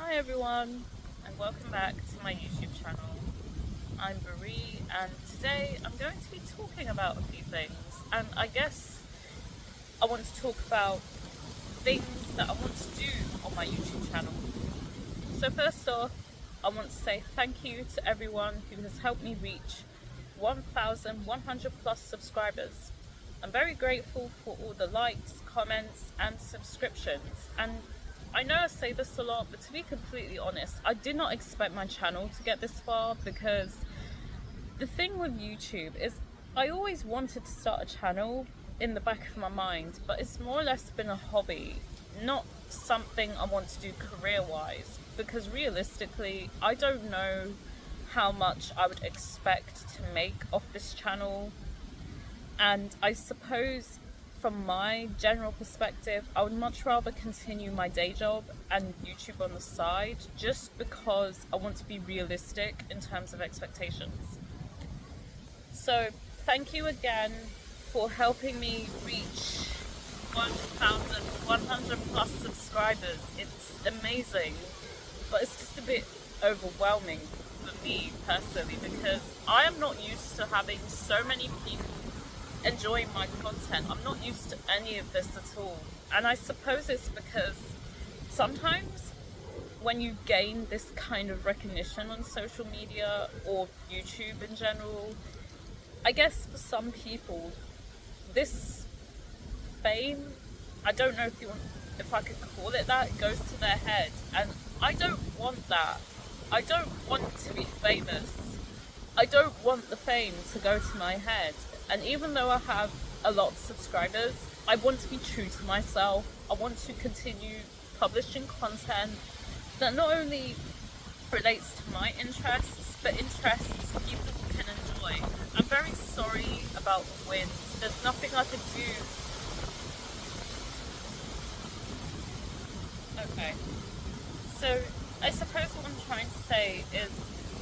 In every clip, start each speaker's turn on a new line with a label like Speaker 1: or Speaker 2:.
Speaker 1: Hi everyone, and welcome back to my YouTube channel. I'm Buri, and today I'm going to be talking about a few things, and I guess I want to talk about things that I want to do on my YouTube channel. So first off, I want to say thank you to everyone who has helped me reach 1,100 plus subscribers. I'm very grateful for all the likes, comments, and subscriptions. And I know I say this a lot, but to be completely honest, I did not expect my channel to get this far, because the thing with YouTube is I always wanted to start a channel in the back of my mind, but it's more or less been a hobby, not something I want to do career-wise, because realistically, I don't know how much I would expect to make off this channel. And I suppose from my general perspective, I would much rather continue my day job and YouTube on the side, just because I want to be realistic in terms of expectations. So thank you again for helping me reach 1,100 plus subscribers. It's amazing, but it's just a bit overwhelming for me personally, because I am not used to having so many people enjoying my content. I'm not used to any of this at all. And I suppose it's because sometimes when you gain this kind of recognition on social media or YouTube in general, I guess for some people, this fame, I don't know if I could call it that, goes to their head. And I don't want that. I don't want to be famous. I don't want the fame to go to my head. And even though I have a lot of subscribers, I want to be true to myself. I want to continue publishing content that not only relates to my interests, but interests people can enjoy. I'm very sorry about the wind. There's nothing I could do. Okay. So I suppose what I'm trying to say is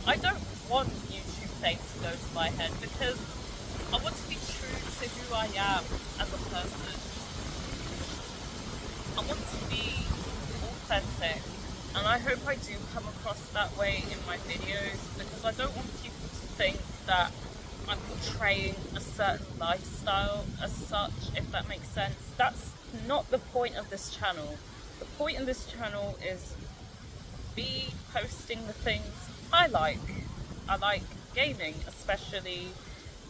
Speaker 1: I don't want YouTube fame to go to my head, because I want to be true to who I am as a person. I want to be authentic, and I hope I do come across that way in my videos, because I don't want people to think that I'm portraying a certain lifestyle as such, if that makes sense. That's not the point of this channel. The point of this channel is me posting the things I like. I like gaming, especially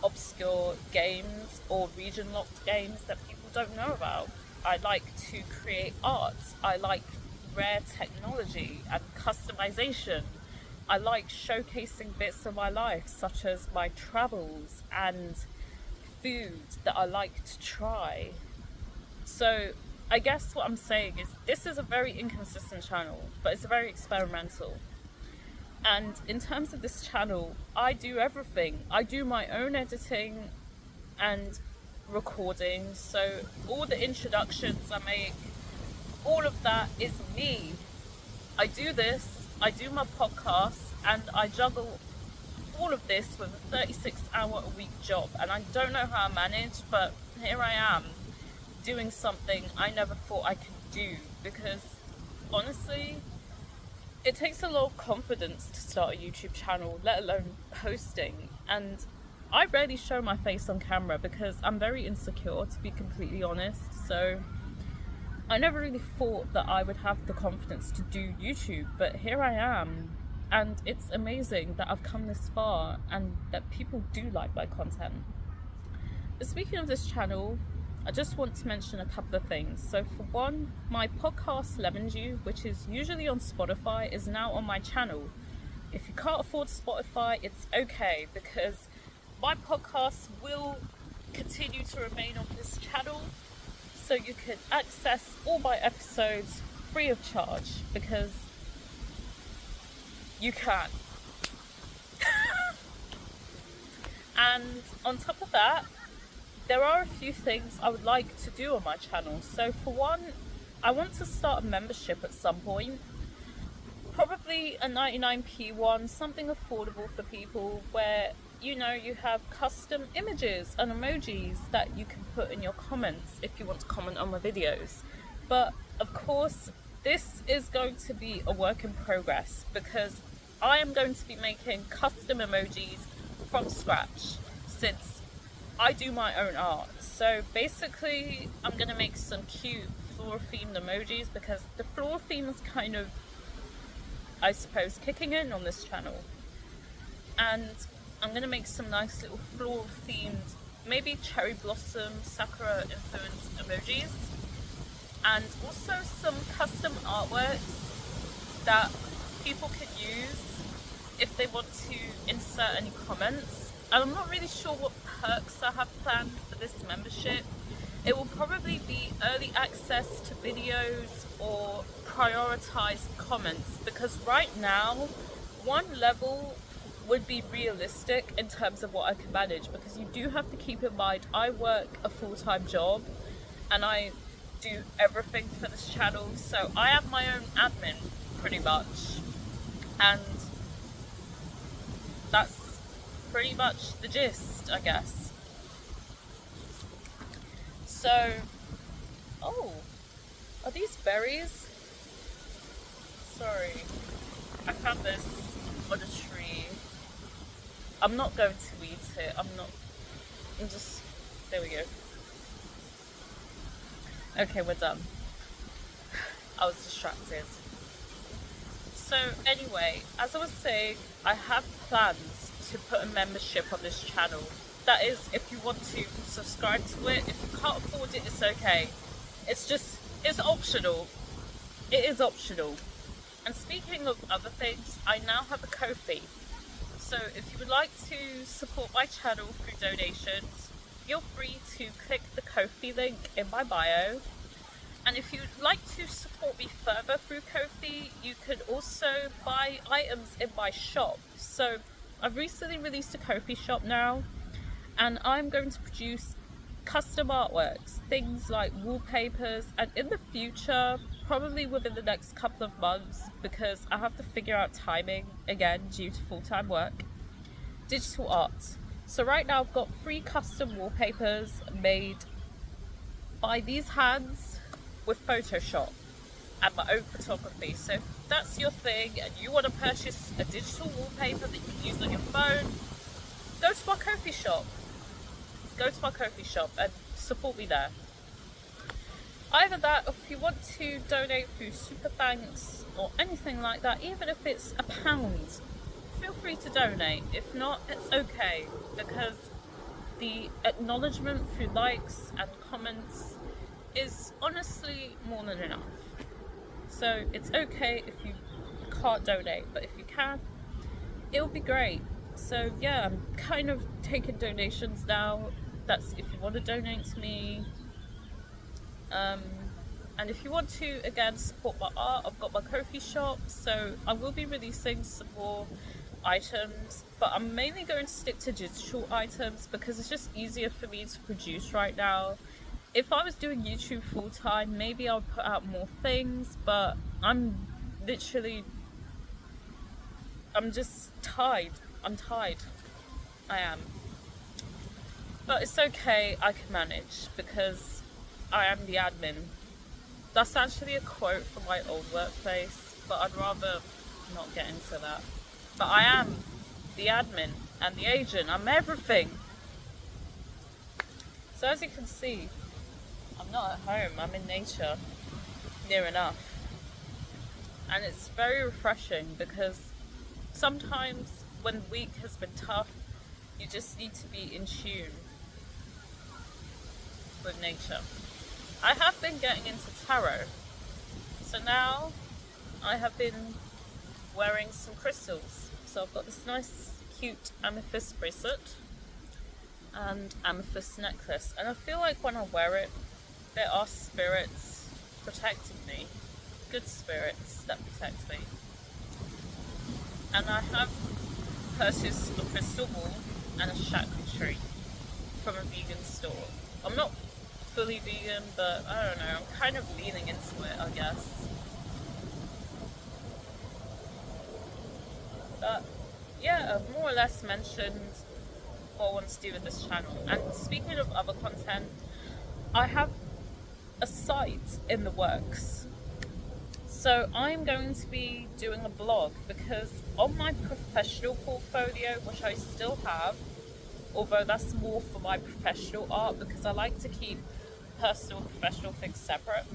Speaker 1: obscure games or region-locked games that people don't know about. I like to create art. I like rare technology and customization. I like showcasing bits of my life, such as my travels and food that I like to try. So I guess what I'm saying is this is a very inconsistent channel, but it's very experimental. And in terms of this channel, I do everything. I do my own editing and recording, so all the introductions I make, all of that is me. I do this, I do my podcast, and I juggle all of this with a 36-hour-a-week job. And I don't know how I manage, but here I am doing something I never thought I could do, because honestly, it takes a lot of confidence to start a YouTube channel, let alone posting. And I rarely show my face on camera because I'm very insecure, to be completely honest. So I never really thought that I would have the confidence to do YouTube, but here I am. And it's amazing that I've come this far and that people do like my content. But speaking of this channel, I just want to mention a couple of things. So for one, my podcast Lemon Dew, which is usually on Spotify, is now on my channel. If you can't afford Spotify, it's okay, because my podcast will continue to remain on this channel, so you can access all my episodes free of charge, because you can. And on top of that, there are a few things I would like to do on my channel. So for one, I want to start a membership at some point. Probably a 99p one, something affordable for people, where you have custom images and emojis that you can put in your comments if you want to comment on my videos. But of course, this is going to be a work in progress because I am going to be making custom emojis from scratch since I do my own art. So basically, I'm going to make some cute floor themed emojis because the floor theme is kind of, I suppose, kicking in on this channel. And I'm going to make some nice little floral themed, maybe cherry blossom, sakura influenced emojis. And also some custom artworks that people can use if they want to insert any comments. And I'm not really sure what perks I have planned for this membership. It will probably be early access to videos or prioritized comments, because right now one level would be realistic in terms of what I can manage, because you do have to keep in mind I work a full-time job and I do everything for this channel, so I have my own admin pretty much, and that's pretty much the gist, I guess. So, oh, are these berries? Sorry, I found this on a tree. I'm not going to eat it. I'm just, there we go. Okay, we're done. I was distracted. So anyway, as I was saying, I have plans to put a membership on this channel. That is, if you want to subscribe to it. If you can't afford it, it's okay. It's optional. It is optional. And speaking of other things, I now have a Ko-fi. So if you would like to support my channel through donations, feel free to click the Ko-fi link in my bio. And if you'd like to support me further through Ko-fi, you could also buy items in my shop. So I've recently released a Ko-fi shop now, and I'm going to produce custom artworks, things like wallpapers, and in the future, probably within the next couple of months, because I have to figure out timing again due to full-time work, digital art. So right now I've got 3 custom wallpapers made by these hands with Photoshop and my own photography. So if that's your thing and you want to purchase a digital wallpaper that you can use on your phone, go to my Ko-fi shop. Go to my Ko-fi shop and support me there. Either that, or if you want to donate through super thanks or anything like that, even if it's £1, feel free to donate. If not, it's okay, because the acknowledgement through likes and comments is honestly more than enough. So it's okay if you can't donate, but if you can, it'll be great. So yeah, I'm kind of taking donations now. That's if you want to donate to me. And if you want to, again, support my art, I've got my Ko-fi shop, so I will be releasing some more items, but I'm mainly going to stick to digital items because it's just easier for me to produce right now. If I was doing YouTube full time, maybe I'll put out more things, but I'm just tired. I'm tired. I am. But it's okay, I can manage because I am the admin. That's actually a quote from my old workplace, but I'd rather not get into that. But I am the admin and the agent. I'm everything. So as you can see, I'm not at home. I'm in nature, near enough. And it's very refreshing because sometimes when the week has been tough, you just need to be in tune with nature. I have been getting into tarot. So now I have been wearing some crystals. So I've got this nice cute amethyst bracelet and amethyst necklace, and I feel like when I wear it, there are spirits protecting me, good spirits that protect me. And I have purchased a crystal ball and a chakra tree from a vegan store. I'm not fully vegan, but I don't know, I'm kind of leaning into it, I guess. But yeah, I've more or less mentioned what I want to do with this channel. And speaking of other content, I have a site in the works. So I'm going to be doing a blog because on my professional portfolio, which I still have, although that's more for my professional art because I like to keep personal and professional things separate.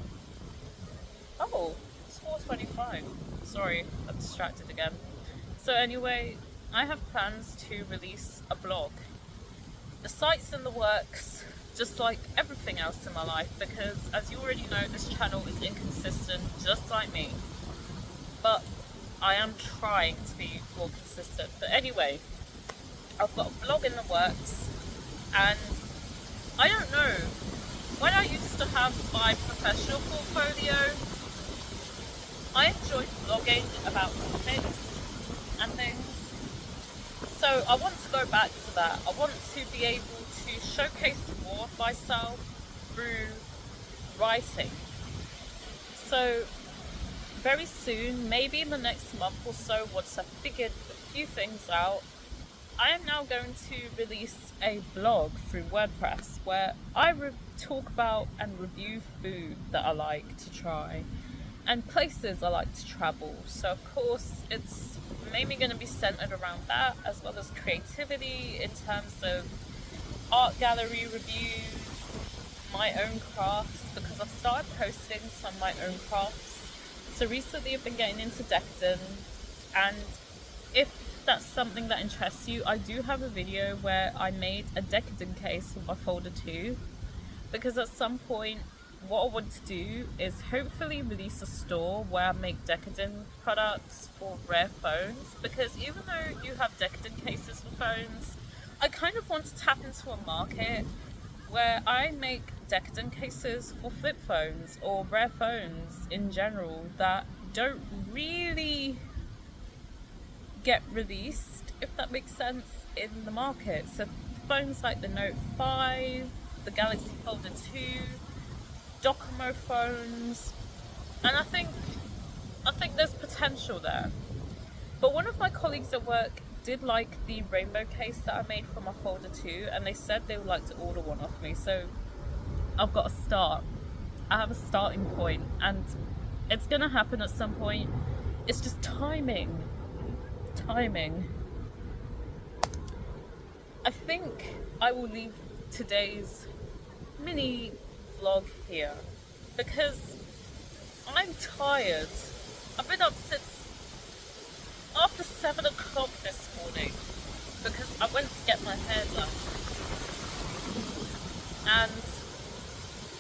Speaker 1: Oh, it's 4:25. Sorry, I'm distracted again. So anyway, I have plans to release a blog. The site's in the works, just like everything else in my life, because as you already know, this channel is inconsistent, just like me. But I am trying to be more consistent. But anyway, I've got a blog in the works, and I don't know. When I used to have my professional portfolio, I enjoyed blogging about topics and things. So I want to go back to that. I want to be able to showcase more of myself through writing. So very soon, maybe in the next month or so, once I've figured a few things out, I am now going to release a blog through WordPress where I talk about and review food that I like to try and places I like to travel. So of course it's mainly going to be centered around that, as well as creativity in terms of art gallery reviews, my own crafts, because I've started posting some of my own crafts. So recently I've been getting into decadent, and if that's something that interests you, I do have a video where I made a decadent case for my folder 2, because at some point what I want to do is hopefully release a store where I make decadent products for rare phones, because even though you have decadent cases for phones, I kind of want to tap into a market where I make decadent cases for flip phones or rare phones in general that don't really get released, if that makes sense, in the market. So phones like the Note 5, the Galaxy Folder 2, Docomo phones, and I think there's potential there. But one of my colleagues at work did like the rainbow case that I made for my folder 2, and they said they would like to order one off me. So I've got a start. I have a starting point, and it's gonna happen at some point. It's just timing. I think I will leave today's mini vlog here because I'm tired. I've been up since after 7 o'clock this morning because I went to get my hair done, and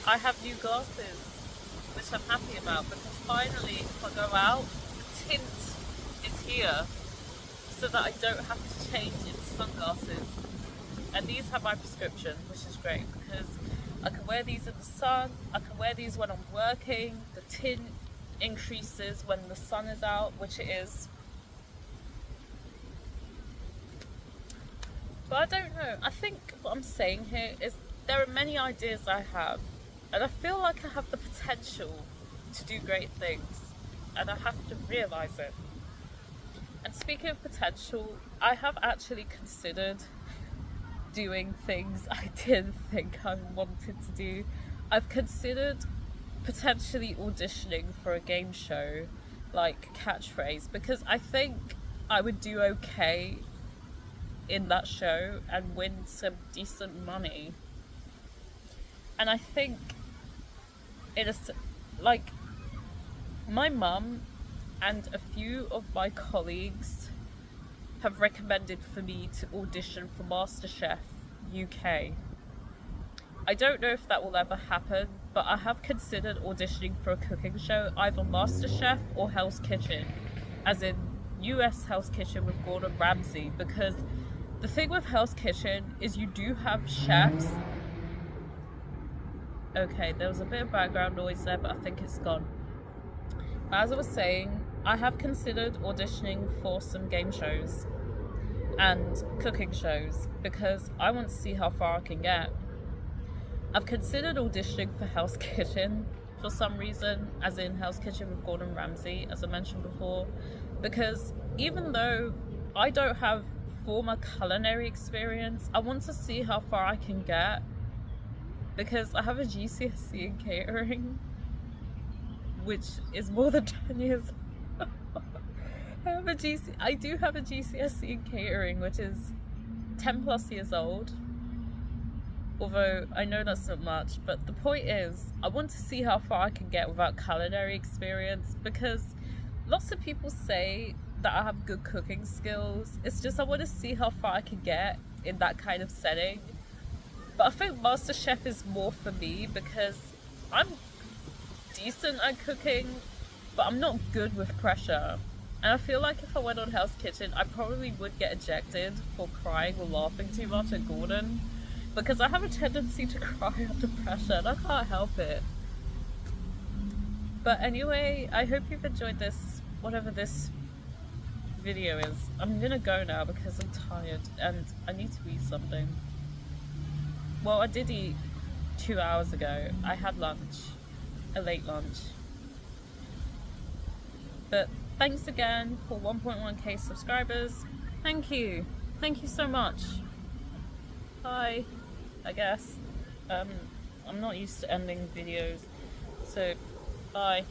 Speaker 1: I have new glasses, which I'm happy about because finally, if I go out, the tint is here so that I don't have to change into sunglasses. And these have my prescription, which is great because I can wear these in the sun, I can wear these when I'm working. The tint increases when the sun is out, which it is. But I don't know, I think what I'm saying here is there are many ideas I have, and I feel like I have the potential to do great things, and I have to realise it. And speaking of potential, I have actually considered doing things I didn't think I wanted to do. I've considered potentially auditioning for a game show like Catchphrase, because I think I would do okay in that show and win some decent money. And I think it is like my mum and a few of my colleagues have recommended for me to audition for MasterChef UK. I don't know if that will ever happen, but I have considered auditioning for a cooking show, either MasterChef or Hell's Kitchen, as in US Hell's Kitchen with Gordon Ramsay, because the thing with Hell's Kitchen is you do have chefs. Okay, there was a bit of background noise there, but I think it's gone. As I was saying, I have considered auditioning for some game shows and cooking shows because I want to see how far I can get. I've considered auditioning for Hell's Kitchen for some reason, as in Hell's Kitchen with Gordon Ramsay, as I mentioned before, because even though I don't have former culinary experience, I want to see how far I can get because I have a GCSE in catering, which is more than 10 years. I do have a GCSE in catering, which is 10 plus years old. Although I know that's not much, but the point is, I want to see how far I can get without culinary experience, because lots of people say that I have good cooking skills. It's just I want to see how far I can get in that kind of setting. But I think MasterChef is more for me because I'm decent at cooking, but I'm not good with pressure. And I feel like if I went on Hell's Kitchen, I probably would get ejected for crying or laughing too much at Gordon, because I have a tendency to cry under pressure and I can't help it. But anyway, I hope you've enjoyed this, whatever this video is. I'm gonna go now because I'm tired and I need to eat something. Well, I did eat 2 hours ago. I had lunch, a late lunch. But thanks again for 1.1k subscribers. Thank you. Thank you so much. Bye, I guess. I'm not used to ending videos, so bye.